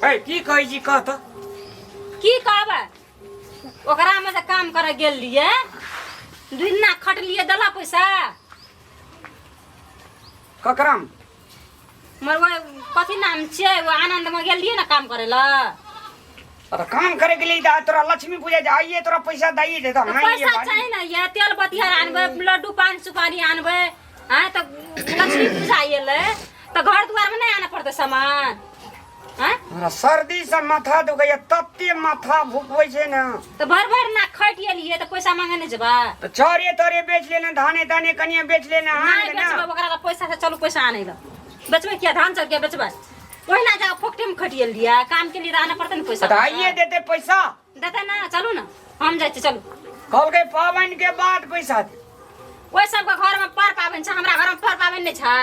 है की कहै छी कह त की कहबै ओकरा में से काम करे गेल लिए दुनिया खट लिए दला पैसा ककराम मर वो कथी नाम छे वो आनंद में गेल लिए ना काम करे ला अरे काम करे के लिए तोरा लक्ष्मी पूजा जाइए तोरा पैसा दाइए दे हम नहीं पैसा चाहिए ना ये तेल बतियार आनबे लड्डू पान सुपारी आनबे हां तो लक्ष्मी पूजा आइले तो घर द्वार में नहीं आना पड़ते सामान हां हमरा सर्दी से माथा दुखै तत्ते माथा भूखबै छै ना तो भर ना खटिए लिए तो पैसा मांगे नहीं जबा तो चोरे तोरे बेच लेना धाने दाने कनिया बेच लेना नहीं बेचबे ओकरा पैसा से चलो पैसा आने ला बेचबे क्या धान चल के बेचबे वही ना जाओ फोकटे में खटिए लिया काम के लिए आना पड़ता ना पैसा आइए देते पैसा देते ना चलो ना हम जाए चलो कल के पावन के बाद पैसा दे ओइ सब के घर में पर पावन छ हमरा घर में पर पावन नहीं छ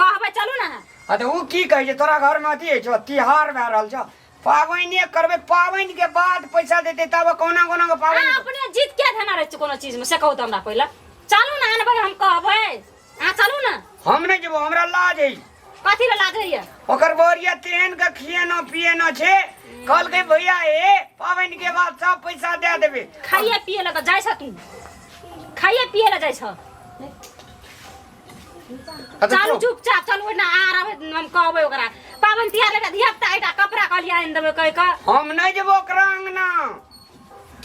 कहबे चलू ना अरे उ की कहै छै तोरा घर में अथी छ तिहार भए रहल छ पावने करबे पावन के बाद पैसा देते तब कोना कोना के पावन अपने जीत के धना रहे कोनो चीज में से कहू त हमरा पहिला चलू ना आनबे हम कहबे आ चलू ना हम नहीं जेबो हमरा लाज है कथी ला लाज है ओकर बोरिया तेहन के खियानो पियानो छे कल के भैया ए पावन के बाद सब पैसा दे देबे खाइए पिए लगा जाय छ तू खाइए पिए ला जाय छ चलू चुपचाप चलू ना आ रहे हम कहबे ओकरा पावन तिहार लगा धियापुता एटा कपड़ा कलिया आन देबे कह के हम नहीं जेबो ओकरा अंगना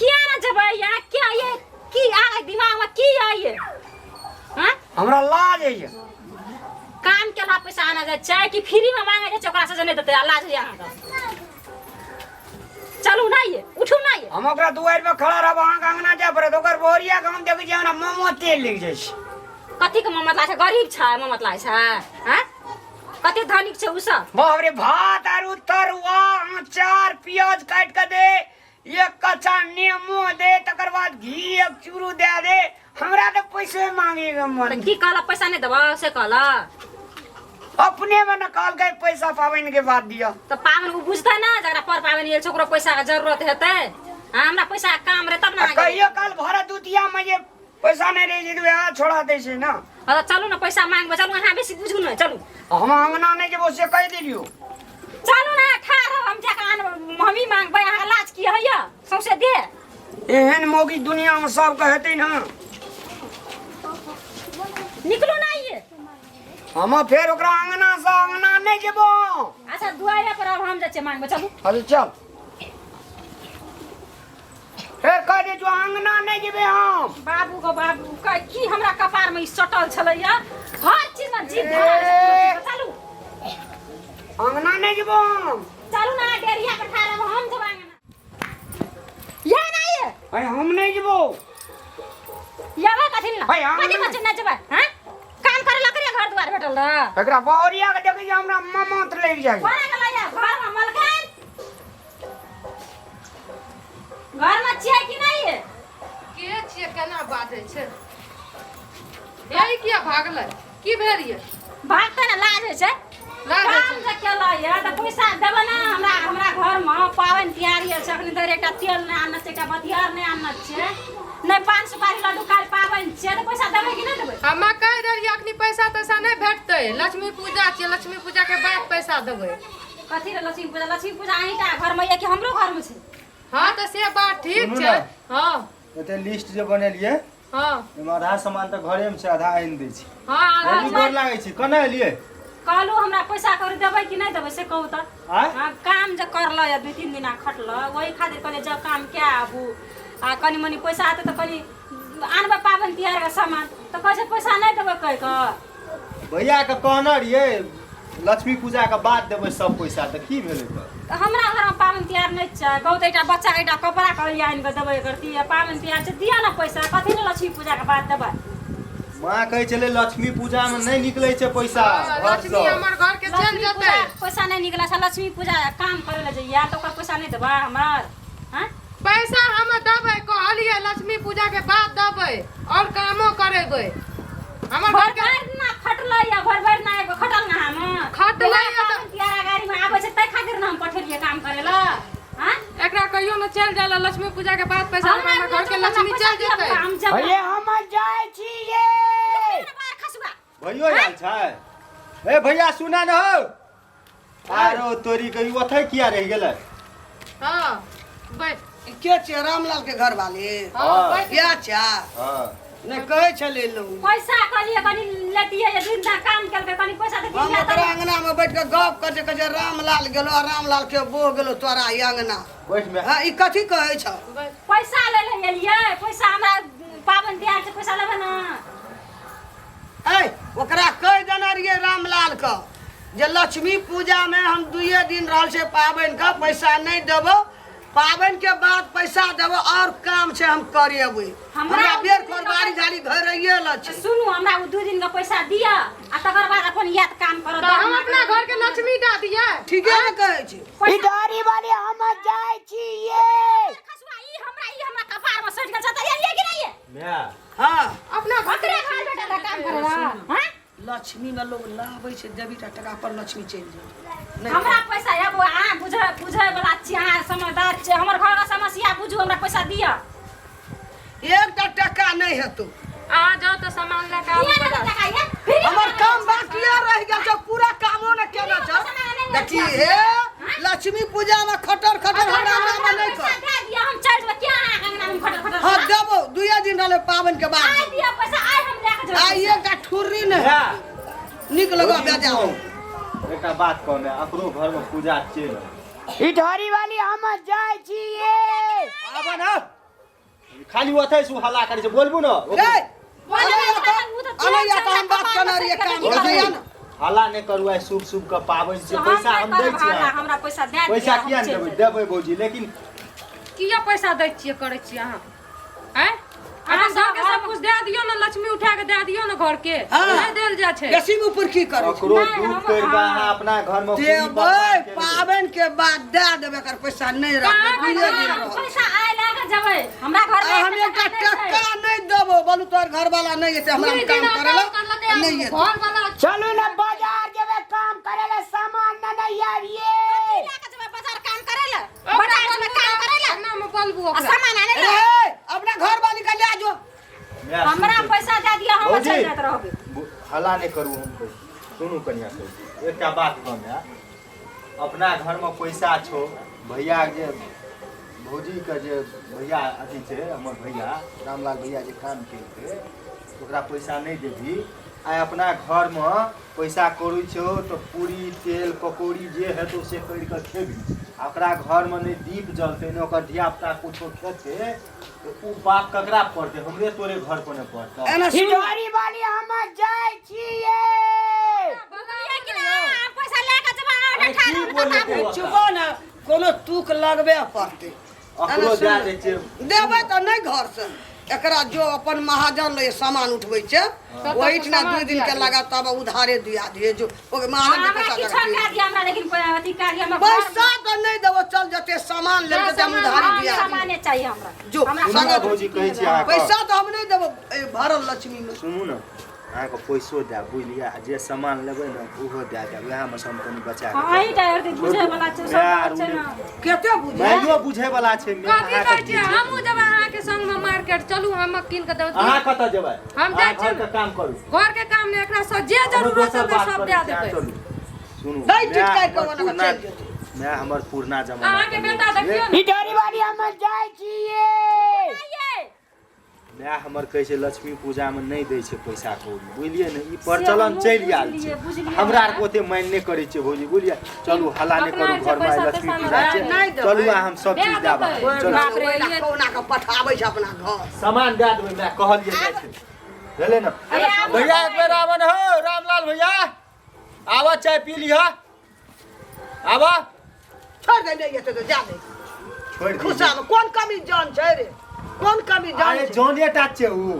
किया ना जबे या क्या ये की आ दिमाग में की आइए हां हमरा लाज है काम के ला पैसा आना जाए चाहे कि फ्री में मांगे जाए ओकरा से नहीं देते लाज है यहां का चलू ना ये उठू ना ये हम ओकरा दुआर पे खड़ा रहब अहाँ के अंगना जाय पड़त ओकर बोरिया के हम देखै छी हमरा मोमो तेल लिख जाय छै कथी के ममत ला छै गरीब छै ममत ला छै हैं कथी धनिक छै उ सब बाप रे भात आरु तरुआ अचार प्याज काट के दे एक कच्चा नींबू दे तकर बाद घी एक चूरू दे दे हमरा तो पैसे मांगेगा मन की कहला पैसा नहीं देबा से कहला अपने में निकाल के पैसा पावन के बाद दिया तो पावन उ बुझता ना जकरा पर पावन ये छोकरो पैसा के जरूरत हेतै हमरा पैसा काम रे तब ना कहियो काल भरत दुतिया में ये पैसा नहीं रहे जे आ छोड़ा दे छै ना अरे चलू ना पैसा मांगबे चलू अहाँ बेसी बुझू ना चलू हम अंगना नहीं जेबो से कह दिलियो चलू ना खा रह हम जाके आन मम्मी मांगबे अहाँ लाज की हैया सौसे दे एहन मौगी दुनिया में सब के हेतै ना निकलो ना ये हम फिर ओकरा अंगना से अंगना नहीं जेबो अच्छा दुआरे पर अब हम जाचे मांगबे चलू अरे चल फिर कह दे जो अंगना नहीं जेबे हम बाबू का की हमरा कपार में सटल छलैया हर चीज में जीभ धरा चलू अंगना नहीं जेबो हम चलू ना डेरिया पे ठाड़ हम जब अंगना ये ना ये भाई हम नहीं जेबो ये बा कथि ना भाई, हम कथि ना- बच्चे ना जबा हैं काम करे ला करे घर द्वार भेटल रह एकरा बहरिया के देखै जे हमरा ममत लग जाय कोना के लाया घर में मलकान घर में छियै कि नहीं है के छियै केना बाजै छै यही किया भागलै की भेल ये भागते ना लाज है छै लाज होइ काम छै। जे केला या त पैसा देबे ना हमरा घर में पावन तिहार ये अखन धरि एकटा तेल नहीं आनना छै एकटा बतियार नहीं आनना छै नहीं पान सुपारी लड्डू काल पावन छै त पैसा देबे कि नहीं देबे हमे कहि रहियै अखनी पैसा तैसा नहि भेटतै लक्ष्मी पूजा छियै लक्ष्मी पूजा के बाद पैसा देबै कथी रे लक्ष्मी पूजा अहींटा घर में ये कि हमरो घर में छै हाँ तऽ से बात ठीक सुनू छै ने। हाँ एते लिस्ट जे बनेलिए हाँ एमे आधा सामान तऽ घरे में छै आधा आनि दै छी हाँ जल्दी गोर लागै छी कने एलिए कहलू हमरा पैसा कौड़ी देबै कि नहीं देबै से कहू त आय हाँ काम जे करल या 2-3 दिन खटल वही खातिर कहले जब काम के आबू आ कनी मनी पैसा आते त कनी आनबे पावन तिहार के सामान त कहै छै पैसा नहीं देबै कह के भैया के कहने रहिए लक्ष्मी पूजा के बाद देबै सब पैसा तऽ की भेलै त हमरा घर में पावन तिहार नहीं छै कहू त एकटा बच्चा के एकटा कपड़ा कलिया आनि के देबै करती पावन तिहार छै दिया ना पैसा कथी ले लक्ष्मी पूजा के बाद देबै माँ कहै छलै लक्ष्मी पूजा में नहीं निकलै छै पैसा हाँ, घर लक्ष्मी सँ। हमर घर के चल लक्ष्मी जेतै पूजा पैसा नहीं निकला छै लक्ष्मी पूजा काम करे ले जइया त ओकर पैसा नहीं देबा हमर हां पैसा हमे देबै कहलियै लक्ष्मी पूजा के बाद देबै और कामो करेबै हमर घर के भर ना खटल या भर ना एगो खटल ना हम खटलै या तऽ- पावन तिहार गाड़ी में आबै छै तै खातिर ना हम पठेलिए काम करे ला हां एकरा कहियो न चल जाला लक्ष्मी पूजा के बाद पैसा हमर घर के लक्ष्मी चल जेतै हम जब भैया हम जाय छी ये खसुआ भैयो आयल छै ए भैया सुना न हो आरो तोरी के ओथे किया रह गेलै? हाँ बैठ। के छे रामलाल के घर वाले? हाँ बैठ। क्या चा? हां ने कहे छले लोग पैसा कहलिए कनी लेतिए ये दिन दा काम करके कनी पैसा दे हम दिया ओकरा अंगना में बैठ के गप करे कहे रामलाल गेलो आ रामलाल के बो गेलो तोरा ई अंगना। बैठ में हां ई कथी कहे छ? पैसा ले ले एलिए पैसा हमरा पावन दिया से पैसा लेबे ना। ए ओकरा कह देना रहिए रामलाल के जे लक्ष्मी पूजा में हम 2 दिन रहल छे पाबन का पैसा नहीं देबो, पाबन के बाद पैसा देबो और काम छे हम करेबे। हमरा बेर खोरबारी झाड़ी घर रहिए ल छे। सुनू हमरा 2 दिन का पैसा दिया आ तकर बाद अपन याद काम करो। तो हम अपना घर के लक्ष्मी दा दिया। ठीके न कहे छी। इधारी वाली हम जाय छिए। खसुआ ई हमरा कपार में सट के छत ये कि नहीं है? मैं हां अपना घर ओकरे घर बेटा का काम करवा हां लक्ष्मी में लोग लाबै छे देबीटा टका पर लक्ष्मी चल जाए। हमरा पैसा अब आ बुझे वाला छी आ समझदार छी हमर घर का समस्या बुझू हमरा पैसा दिया। एकटा टका नहीं हेतौ। आ जाओ तो सामान लेके आओ ये ना बाजार। टका ये फिर हमर काम बाकी रह गेल छ, पूरा कामो न केना छ। देखी हे लक्ष्मी पूजा में खटर खटर हमरा नाम नहीं पैसा कर। दे दिया हम चल जब क्या अंगना में खटर खटर हां देबो 2 दिन रहले पावन के आ बाद दिया पैसा आइ हम लेके जाओ। आ एकटा ठुर्री नहीं निक लगा बेजाओ। एकटा बात कहने अपनो घर में पूजा चल इधारी वाली हम जाय छिए। आबे ना खाली ओथे सु हल्ला करे छै बोलबू न रे अनैया तो हम बात करना रहिए काम करैया न। हल्ला नहीं करू आइ शुभ शुभ के पाबन छै पैसा हम दै छी हमरा पैसा दे दिया। पैसा किया नहीं देबै देबै भौजी लेकिन किया पैसा दै छियै करै छियै अहाँ हैं? अहाँ घर के सब कुछ दे दियो ना, लक्ष्मी उठा के दे दियो ना घर के। हाँ। नहीं देल जा छै। बेसी ऊपर की करू ककरो दूध कर के अहाँ अपना घर में पूरी देबै बर्बाद केलियै। पावन के बाद दे देबै कर पैसा नहीं रखबै 2 दिन रह। पैसा आइ लेके जेबै हमरा घर में हम एकटा टका नहीं देबो बोलू तोर घर वाला नहीं एते हमरा दुई काम दिन करेला करलकै नहीं एते। घर वाला चलू ना बाजार जेबे काम करेले सामान न नहीं आविए। लेके जेबै बाजार काम करेला बाजार में काम करेला ना में बोलबू आ ओकरा। सामान आने ए ले। अपना घर वाली का ले जो। मैं हमरा सुन- पैसा दे दिया हम भौजी, चल जात रहबे। हल्ला नहीं करू हमको सुनू कनिया से एकटा बात कहमे अपना घर में पैसा छो भैया जे भौजी के जे भैया अथी छै हमर भैया रामलाल भैया जे काम केलकै ओकरा पैसा नहीं देबही आइ अपना घर में पैसा कौड़ी छो तो पूरी तेल पकौड़ी जे हेतौ से करि के खेबही आ ओकरा घर में नहीं दीप जलतै नहीं ओकर धिया पुता कुछो खेतै तो उ बाप ककरा पड़तै हमरे तोरे घर पर नहीं पड़तै एना सुन इधारी वाली हम जाय छिए। बोलिए कि ना पैसा लेके जेबै अरे और की बोले ठाड़ तू चुप न कोनो तुक लगबे पड़ते। अकरो दे दै छै देबै तो नहीं घर से एकरा जो अपन महाजन ले सामान उठबै छै वही ठना 2 दिन के लगा तब उधारे दिया दिए जो ओके महाजन के हमरा पैसा किछो लगा कह दिया हमरा लेकिन अथी कह दिया हमरा पैसा तो नहीं देबो चल जते सामान ले जते हम उधारी दिया दिए। सामाने चाहिए हमरा जो हमरा सुनू ना भौजी कहै छी अहाँके पैसा तो हम नहीं देबो भरल लक्ष्मी में। सुनू ना अहाँके पैसो दे बुझलियै आ जे सामान लेबै ने ओहो दे देब वएहमे से हम कनि बचा के हां ई टायर बुझे वाला छै सब छै ना। केते बुझे माइयो बुझे वाला छै कथी कहै छियै? हमहूँ जेबै अहाँके संग में मार्केट चलू हम कीन के देबै। अहाँ कतऽ जेबै हम जाइ अहाँ छी। घरके काम करू घर के काम में एकरा सब जे जरूरत है सब दे देबै। सुनू नहीं ठीक मैं काट के हमर ओना पुरना- चल जेतै। मैं हमर पुरना जमाना अहाँके बेटा देखियो ना इधारी वाली हम जाय छिए। मैं हमर कहै छै लक्ष्मी पूजा में नहीं दै छै पैसा कौड़ी बुझलियै ने ई प्रचलन चलि आयल छै हमरा आर के ओते माइन नहीं करै छै भौजी बुझलियै चलू हल्ला नहीं करू घर में आइ लक्ष्मी पूजा छै नहीं देबै। चलू आ हम सब चीज देब चलू बाप रे, ओहिना कौना के पठाबै छै अपना घर। सामान दे देबै मैं कहलियै जाइ छै भेलै ने भैया एक बेर आबऽ न हो रामलाल भैया आबऽ चाय पी लिहऽ आबऽ छोड़ दे नहीं एते तो जा दे छोड़ दी खुशा में कोन कमी जान छै रे कोन कमी जान अरे छै। जाने टा छै उ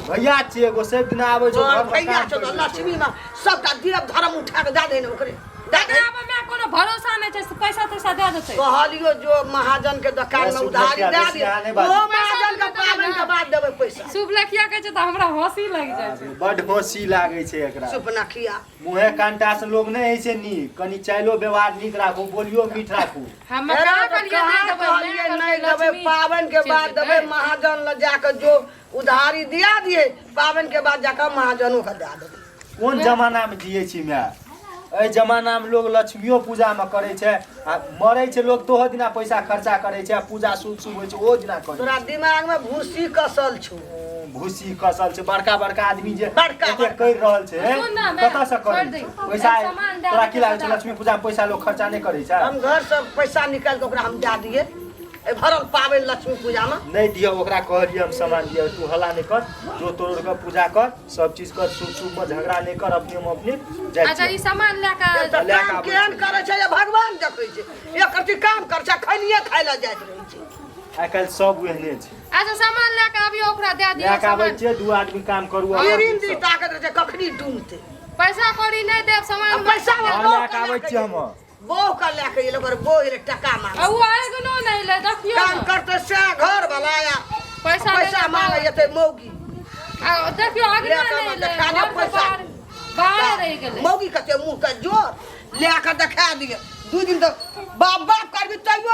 भैया छै एगो सब दिन आबै छै घर में भैया काम छै करै छै। लक्ष्मी में सबटा देव धर्म उठा के दे दे ने ओकरे दे दे। एकरा में कोनो भरोसा नहीं छै पैसा तैसा दे देतै। कहलियो जो महाजन के दुकान में बस उधारी उधार दे बेसी अहाँ नहीं दे बाजू। वो महाजन के पावन के बाद देबै पैसा। शुभ लेखिया कहै छै त हमरा हंसी लागि जाइ छै। बड हंसी लागे छै एकरा सुपना खिया मुहे कांटा से लोग नहीं है से नीक कनी चाइलो व्यवहार नीक राखू बोलियो मीठ राखू हम अरे कहाँ तो कहलियै कहाँ नहीं कहलिए देबै नहीं देबै पावन के बाद देबै महाजन ल जाकर जो उधारी दिया दिए पावन के बाद जाकर महाजनों का दे देबै। कोन जमाना में जिए छी मैं एहि जमानामे लोग लक्ष्मियो पूजामे करै छै आ मरै छै लोग तोहो दिना पैसा खर्चा करै छै आ पूजा शुभ शुभ होइ छै ओ दिना करै तोरा दिमागमे भूसी कसल छौ भूसी कसल छै बड़का बड़का आदमी जे बड़का एते करि रहल छै सुन ना, कतऽ से छोड़ करै दे। पैसा सामान दे तोरा दे, की लागै छै दे। लक्ष्मी पूजामे पैसा लोग खर्चा नहि करै छै हम घर से पैसा निकाल के ओकरा हम दे दिए ए भरल पाबनि लक्ष्मी पूजा में नहीं दियो ओकरा कहलिए हम सामान दियो तू हल्ला नहीं कर जो तोड़ के पूजा कर सब चीज कर शुभ शुभ में झगड़ा नहीं कर अपने में अपने जाय अच्छा छियै। ई सामान लेके काम केहन करे छै ये भगवान देखै छै एक रति काम कर छै खनिए खाय ले जाइत रहै छै आइ काल्हि सब ओहने छै अच्छा सामान लेके अबियो ओकरा दे दियो लए के आबै सामान छियै दू आदमी काम करू तीन दिन ताकत रहै छै कखनी डूमते पैसा कौड़ी नहीं देब सामान पैसा लए के आबै छियै हम बो का लेके ये लोग बो ये टका मांग आ वो आएगनो नहीं ले देखियो काम ना। करते से घर वाला या पैसा पैसा मांगे येते मौगी आ देखियो आगे लेके नहीं ले देखा दे घर से पैसा। बाहर रह गेले मौगी कते मुंह के जोर लेके देखा दिए दू दिन तक बाप बाप करबी तैयो